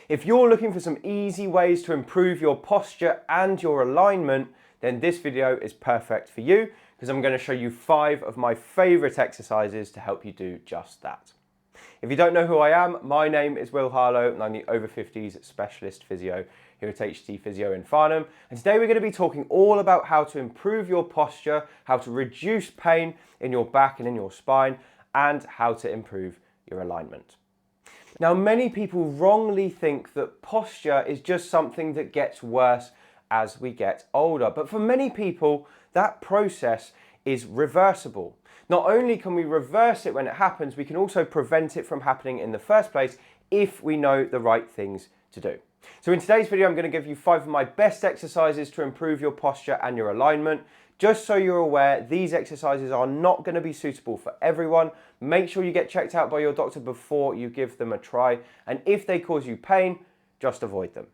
If you're looking for some easy ways to improve your posture and your alignment, then this video is perfect for you because I'm going to show you 5 of my favorite exercises to help you do just that. If you don't know who I am, my name is Harlow and I'm the Over-Fifties specialist physio here at HT Physio in Farnham. And today we're going to be talking all about how to improve your posture, how to reduce pain in your back and in your spine, and how to improve your alignment. Now, many people wrongly think that posture is just something that gets worse as we get older. But for many people, that process is reversible. Not only can we reverse it when it happens, we can also prevent it from happening in the first place if we know the right things to do. So in today's video, I'm going to give you 5 of my best exercises to improve your posture and your alignment. Just so you're aware, these exercises are not going to be suitable for everyone. Make sure you get checked out by your doctor before you give them a try. And if they cause you pain, just avoid them.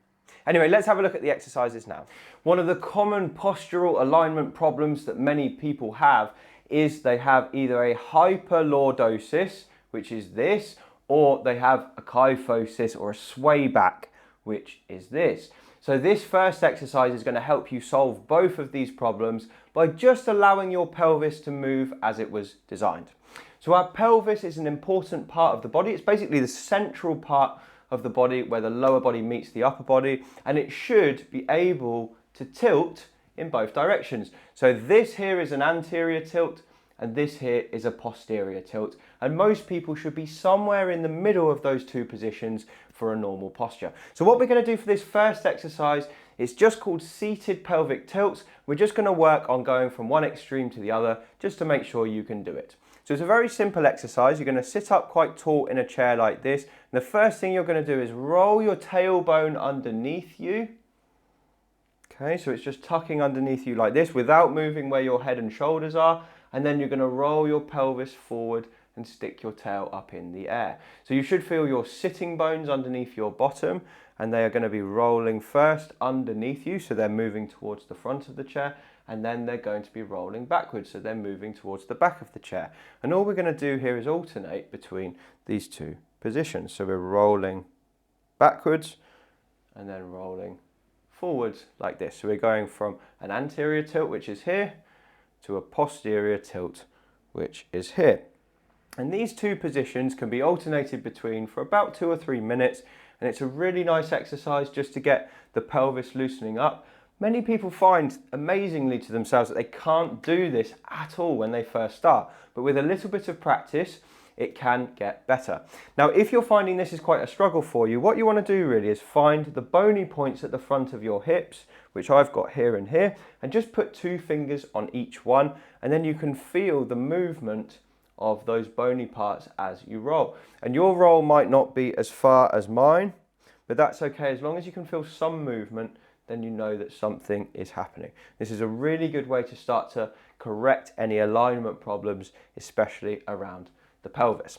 Anyway, let's have a look at the exercises now. One of the common postural alignment problems that many people have is they have either a hyperlordosis, which is this, or they have a kyphosis or a sway back, which is this. So this first exercise is going to help you solve both of these problems by just allowing your pelvis to move as it was designed. So our pelvis is an important part of the body. It's basically the central part of the body where the lower body meets the upper body, and it should be able to tilt in both directions. So this here is an anterior tilt and this here is a posterior tilt, and most people should be somewhere in the middle of those two positions for a normal posture. So what we're going to do for this first exercise is just called seated pelvic tilts. We're just going to work on going from one extreme to the other just to make sure you can do it. So it's a very simple exercise. You're going to sit up quite tall in a chair like this. And the first thing you're going to do is roll your tailbone underneath you. Okay, so it's just tucking underneath you like this without moving where your head and shoulders are. And then you're going to roll your pelvis forward and stick your tail up in the air. So you should feel your sitting bones underneath your bottom, and they are going to be rolling first underneath you, so they're moving towards the front of the chair, and then they're going to be rolling backwards, so they're moving towards the back of the chair. And all we're going to do here is alternate between these two positions. So we're rolling backwards and then rolling forwards like this. So we're going from an anterior tilt, which is here, to a posterior tilt, which is here. And these two positions can be alternated between for about 2 or 3 minutes, and it's a really nice exercise just to get the pelvis loosening up. Many people find amazingly to themselves that they can't do this at all when they first start, but with a little bit of practice it can get better. Now, if you're finding this is quite a struggle for you, what you want to do really is find the bony points at the front of your hips, which I've got here and here, and just put 2 fingers on each one, and then you can feel the movement of those bony parts as you roll. And your roll might not be as far as mine, but that's okay. As long as you can feel some movement, then you know that something is happening. This is a really good way to start to correct any alignment problems, especially around the pelvis.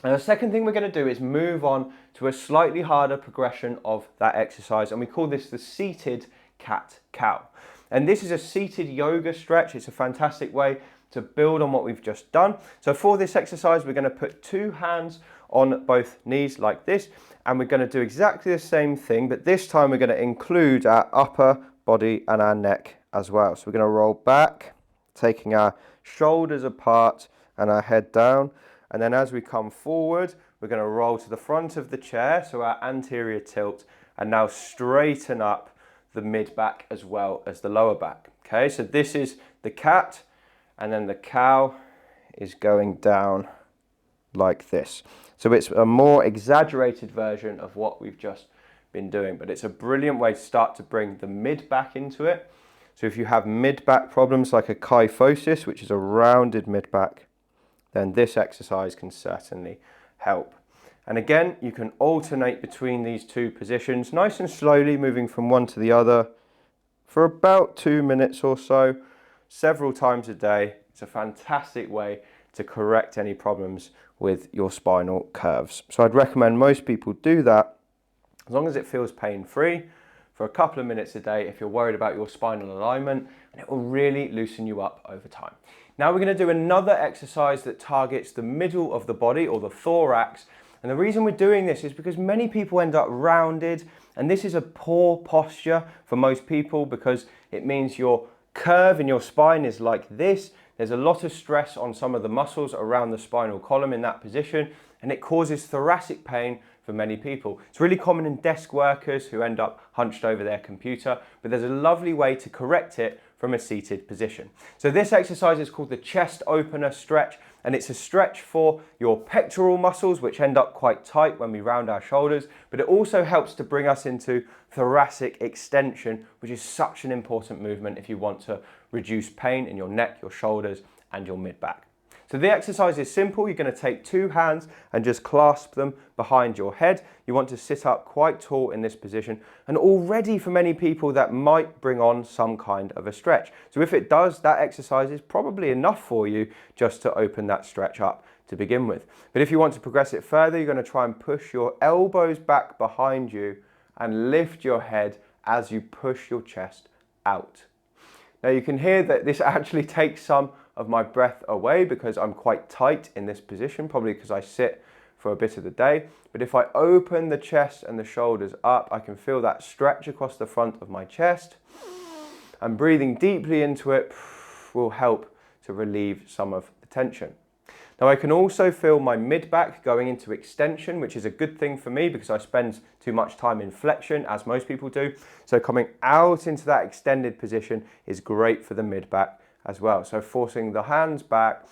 And the second thing we're going to do is move on to a slightly harder progression of that exercise, and we call this the seated cat-cow. And this is a seated yoga stretch. It's a fantastic way to build on what we've just done. So for this exercise, we're going to put 2 hands on both knees like this, and we're going to do exactly the same thing, but this time we're going to include our upper body and our neck as well. So we're going to roll back, taking our shoulders apart and our head down. And then as we come forward, we're going to roll to the front of the chair, so our anterior tilt, and now straighten up the mid back as well as the lower back. Okay, so this is the cat, and then the cow is going down like this. So it's a more exaggerated version of what we've just been doing, but it's a brilliant way to start to bring the mid back into it. So if you have mid back problems like a kyphosis, which is a rounded mid back, then this exercise can certainly help. And again, you can alternate between these 2 positions, nice and slowly, moving from one to the other for about 2 minutes or so, several times a day. It's a fantastic way to correct any problems with your spinal curves. So I'd recommend most people do that as long as it feels pain-free for a couple of minutes a day if you're worried about your spinal alignment, and it will really loosen you up over time. Now we're going to do another exercise that targets the middle of the body, or the thorax, And the reason we're doing this is because many people end up rounded, and this is a poor posture for most people because it means your curve in your spine is like this. There's a lot of stress on some of the muscles around the spinal column in that position, and it causes thoracic pain for many people. It's really common in desk workers who end up hunched over their computer, but there's a lovely way to correct it from a seated position. So this exercise is called the chest opener stretch, and it's a stretch for your pectoral muscles, which end up quite tight when we round our shoulders, but it also helps to bring us into thoracic extension, which is such an important movement if you want to reduce pain in your neck, your shoulders, and your mid-back. So the exercise is simple. You're going to take two hands and just clasp them behind your head. You want to sit up quite tall in this position. And already for many people that might bring on some kind of a stretch. So if it does, that exercise is probably enough for you just to open that stretch up to begin with. But if you want to progress it further, you're going to try and push your elbows back behind you and lift your head as you push your chest out. Now you can hear that this actually takes some of my breath away because I'm quite tight in this position, probably because I sit for a bit of the day. But if I open the chest and the shoulders up, I can feel that stretch across the front of my chest. And breathing deeply into it will help to relieve some of the tension. Now I can also feel my mid-back going into extension, which is a good thing for me because I spend too much time in flexion, as most people do. So coming out into that extended position is great for the mid-back as well. So forcing the hands back,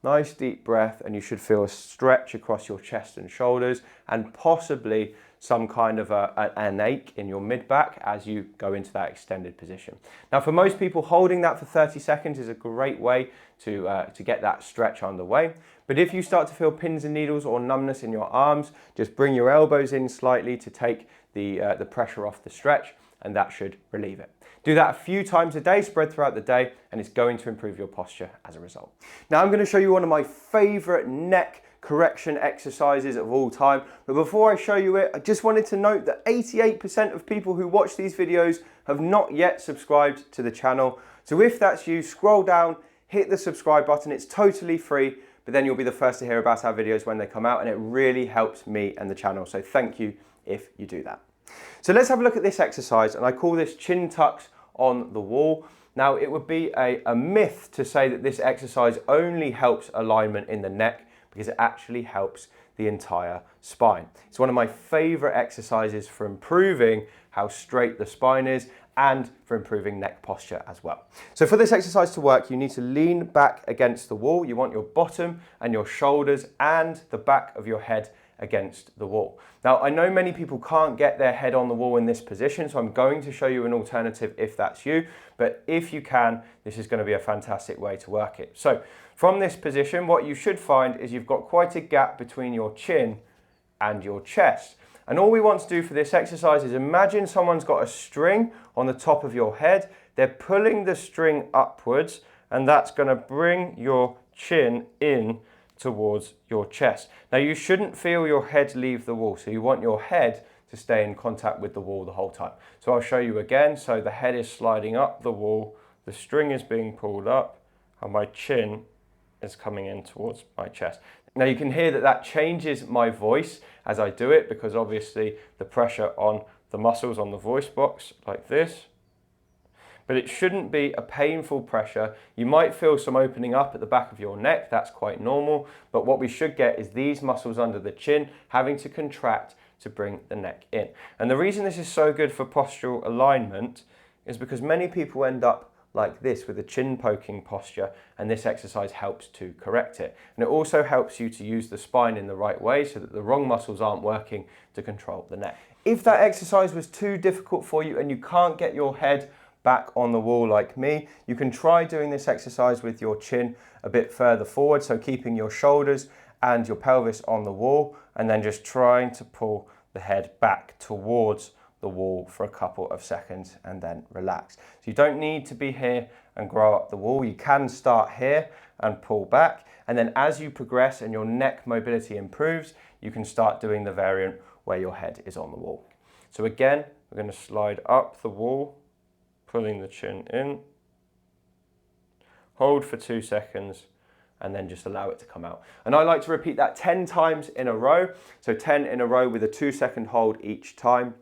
nice deep breath, and you should feel a stretch across your chest and shoulders, and possibly some kind of an ache in your mid-back as you go into that extended position. Now for most people, holding that for 30 seconds is a great way to get that stretch underway. But if you start to feel pins and needles or numbness in your arms, just bring your elbows in slightly to take the pressure off the stretch, and that should relieve it. Do that a few times a day, spread throughout the day, and it's going to improve your posture as a result. Now I'm going to show you one of my favorite neck correction exercises of all time. But before I show you it, I just wanted to note that 88% of people who watch these videos have not yet subscribed to the channel. So if that's you, scroll down, hit the subscribe button. It's totally free, but then you'll be the first to hear about our videos when they come out, and it really helps me and the channel. So thank you if you do that. So let's have a look at this exercise, and I call this chin tucks on the wall. Now it would be a myth to say that this exercise only helps alignment in the neck, because it actually helps the entire spine. It's one of my favorite exercises for improving how straight the spine is and for improving neck posture as well. So for this exercise to work, you need to lean back against the wall. You want your bottom and your shoulders and the back of your head against the wall. Now, I know many people can't get their head on the wall in this position, so I'm going to show you an alternative if that's you, but if you can, this is going to be a fantastic way to work it. So from this position, what you should find is you've got quite a gap between your chin and your chest. And all we want to do for this exercise is imagine someone's got a string on the top of your head. They're pulling the string upwards, and that's going to bring your chin in towards your chest. Now you shouldn't feel your head leave the wall, so you want your head to stay in contact with the wall the whole time. So I'll show you again. So the head is sliding up the wall, the string is being pulled up, and my chin is coming in towards my chest. Now you can hear that that changes my voice as I do it, because obviously the pressure on the muscles on the voice box like this. But it shouldn't be a painful pressure. You might feel some opening up at the back of your neck, that's quite normal, but what we should get is these muscles under the chin having to contract to bring the neck in. And the reason this is so good for postural alignment is because many people end up like this with a chin poking posture, and this exercise helps to correct it. And it also helps you to use the spine in the right way so that the wrong muscles aren't working to control the neck. If that exercise was too difficult for you and you can't get your head back on the wall like me, you can try doing this exercise with your chin a bit further forward, so keeping your shoulders and your pelvis on the wall, and then just trying to pull the head back towards the wall for a couple of seconds and then relax. So you don't need to be here and grow up the wall. You can start here and pull back, and then as you progress and your neck mobility improves, you can start doing the variant where your head is on the wall. So again, we're going to slide up the wall, pulling the chin in, hold for 2 seconds, and then just allow it to come out. And I like to repeat that 10 times in a row. So 10 in a row with a 2-second hold each time.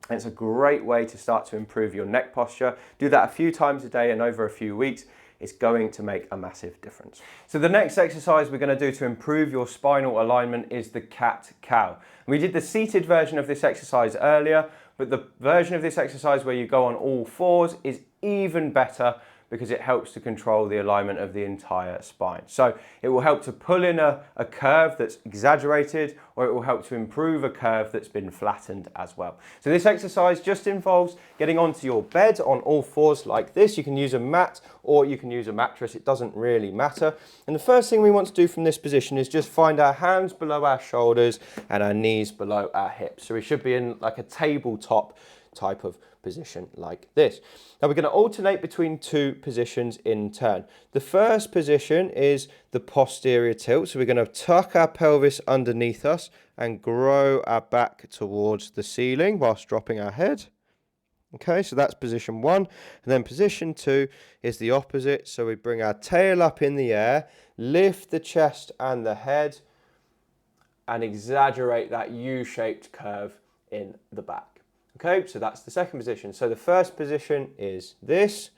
And it's a great way to start to improve your neck posture. Do that a few times a day and over a few weeks. It's going to make a massive difference. So the next exercise we're going to do to improve your spinal alignment is the cat-cow. We did the seated version of this exercise earlier, but the version of this exercise where you go on all fours is even better because it helps to control the alignment of the entire spine. So it will help to pull in a curve that's exaggerated, or it will help to improve a curve that's been flattened as well. So this exercise just involves getting onto your bed on all fours like this. You can use a mat or you can use a mattress, it doesn't really matter. And the first thing we want to do from this position is just find our hands below our shoulders and our knees below our hips. So we should be in like a tabletop type of position like this. Now we're going to alternate between two positions in turn. The first position is the posterior tilt. So we're going to tuck our pelvis underneath us and grow our back towards the ceiling whilst dropping our head. Okay, so that's position one. And then position two is the opposite. So we bring our tail up in the air, lift the chest and the head, and exaggerate that U-shaped curve in the back. Okay, so that's the second position. So the first position is this,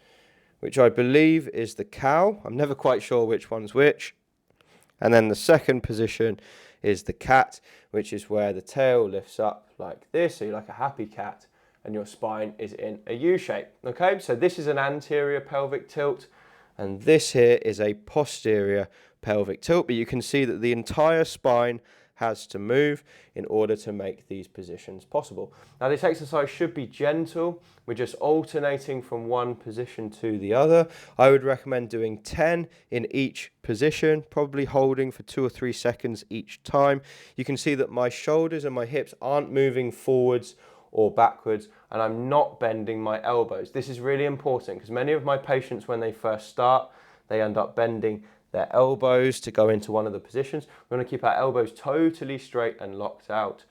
which I believe is the cow. I'm never quite sure which one's which. And then the second position is the cat, which is where the tail lifts up like this. So you're like a happy cat and your spine is in a U shape. Okay, so this is an anterior pelvic tilt and this here is a posterior pelvic tilt. But you can see that the entire spine has to move in order to make these positions possible. Now this exercise should be gentle. We're just alternating from one position to the other. I would recommend doing 10 in each position, probably holding for 2 or 3 seconds each time. You can see that my shoulders and my hips aren't moving forwards or backwards, and I'm not bending my elbows. This is really important because many of my patients, when they first start, they end up bending their elbows to go into one of the positions. We want to keep our elbows totally straight and locked out.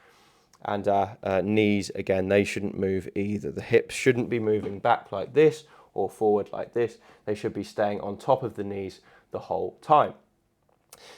And our knees, again, they shouldn't move either. The hips shouldn't be moving back like this or forward like this. They should be staying on top of the knees the whole time.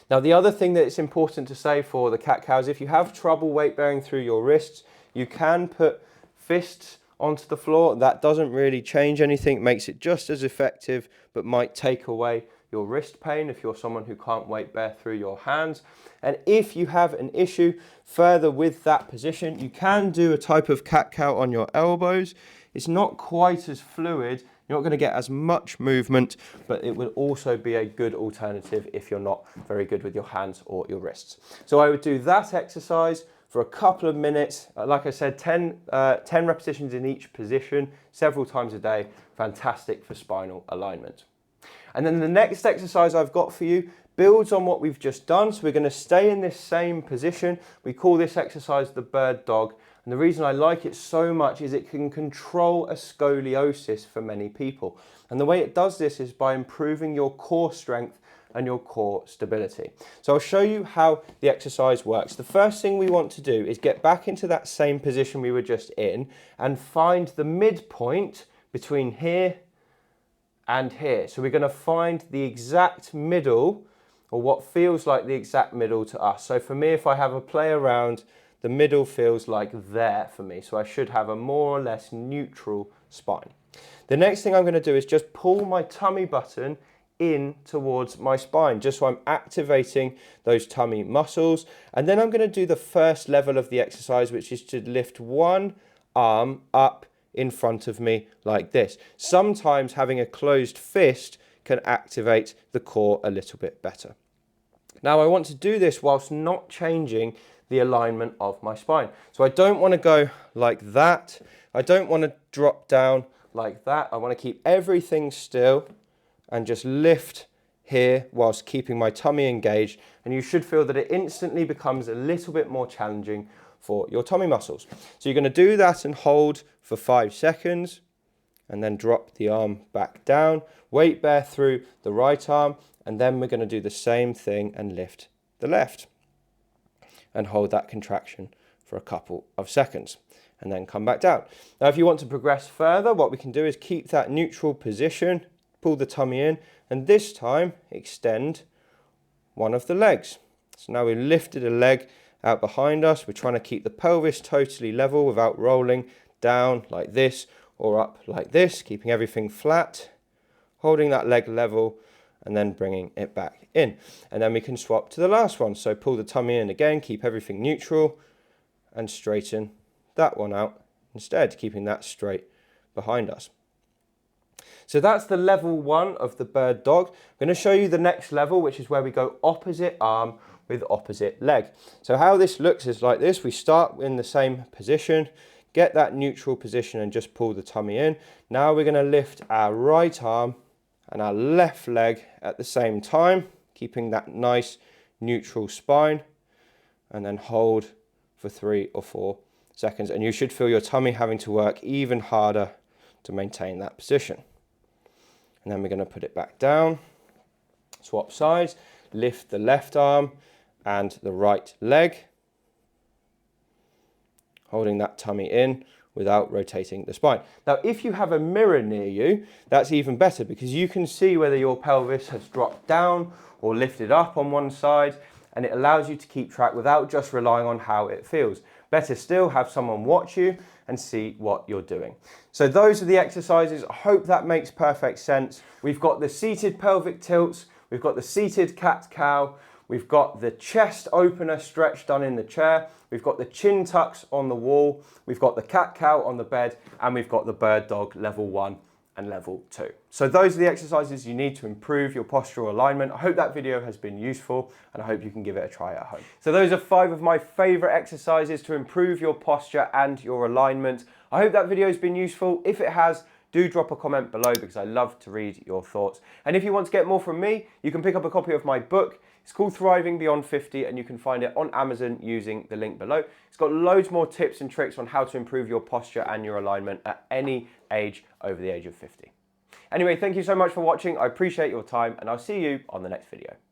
Now, the other thing that it's important to say for the cat-cow is if you have trouble weight bearing through your wrists, you can put fists onto the floor. That doesn't really change anything. It makes it just as effective, but might take away your wrist pain if you're someone who can't weight bear through your hands. And if you have an issue further with that position, you can do a type of cat-cow on your elbows. It's not quite as fluid. You're not going to get as much movement, but it will also be a good alternative if you're not very good with your hands or your wrists. So I would do that exercise for a couple of minutes. Like I said, 10 repetitions in each position, several times a day. Fantastic for spinal alignment. And then the next exercise I've got for you builds on what we've just done. So we're going to stay in this same position. We call this exercise the bird dog. And the reason I like it so much is it can control a scoliosis for many people. And the way it does this is by improving your core strength and your core stability. So I'll show you how the exercise works. The first thing we want to do is get back into that same position we were just in and find the midpoint between here and here. So we're going to find the exact middle, or what feels like the exact middle to us. So for me, if I have a play around, the middle feels like there for me. So I should have a more or less neutral spine. The next thing I'm going to do is just pull my tummy button in towards my spine, just so I'm activating those tummy muscles. And then I'm going to do the first level of the exercise, which is to lift one arm up in front of me like this. Sometimes having a closed fist can activate the core a little bit better. Now I want to do this whilst not changing the alignment of my spine. So I don't want to go like that. I don't want to drop down like that. I want to keep everything still and just lift here whilst keeping my tummy engaged. And you should feel that it instantly becomes a little bit more challenging for your tummy muscles. So you're going to do that and hold for 5 seconds and then drop the arm back down. Weight bear through the right arm, and then we're going to do the same thing and lift the left and hold that contraction for a couple of seconds and then come back down. Now if you want to progress further, what we can do is keep that neutral position, pull the tummy in, and this time extend one of the legs. So now we've lifted a leg out behind us. We're trying to keep the pelvis totally level without rolling down like this or up like this, keeping everything flat, holding that leg level and then bringing it back in. And then we can swap to the last one. So pull the tummy in again, keep everything neutral and straighten that one out instead, keeping that straight behind us. So that's the level 1 of the bird dog. I'm going to show you the next level, which is where we go opposite arm with opposite leg. So how this looks is like this. We start in the same position, get that neutral position and just pull the tummy in. Now we're going to lift our right arm and our left leg at the same time, keeping that nice neutral spine, and then hold for 3 or 4 seconds. And you should feel your tummy having to work even harder to maintain that position. And then we're going to put it back down, swap sides, lift the left arm and the right leg, holding that tummy in without rotating the spine. Now, if you have a mirror near you, that's even better because you can see whether your pelvis has dropped down or lifted up on one side, and it allows you to keep track without just relying on how it feels. Better still, have someone watch you and see what you're doing. So those are the exercises. I hope that makes perfect sense. We've got the seated pelvic tilts, we've got the seated cat-cow, we've got the chest opener stretch done in the chair, we've got the chin tucks on the wall, we've got the cat-cow on the bed, and we've got the bird dog level 1 and level 2. So those are the exercises you need to improve your postural alignment. I hope that video has been useful and I hope you can give it a try at home. So those are 5 of my favorite exercises to improve your posture and your alignment. I hope that video has been useful. If it has, do drop a comment below because I love to read your thoughts. And if you want to get more from me, you can pick up a copy of my book. It's called Thriving Beyond 50 and you can find it on Amazon using the link below. It's got loads more tips and tricks on how to improve your posture and your alignment at any age over the age of 50. Anyway, thank you so much for watching. I appreciate your time and I'll see you on the next video.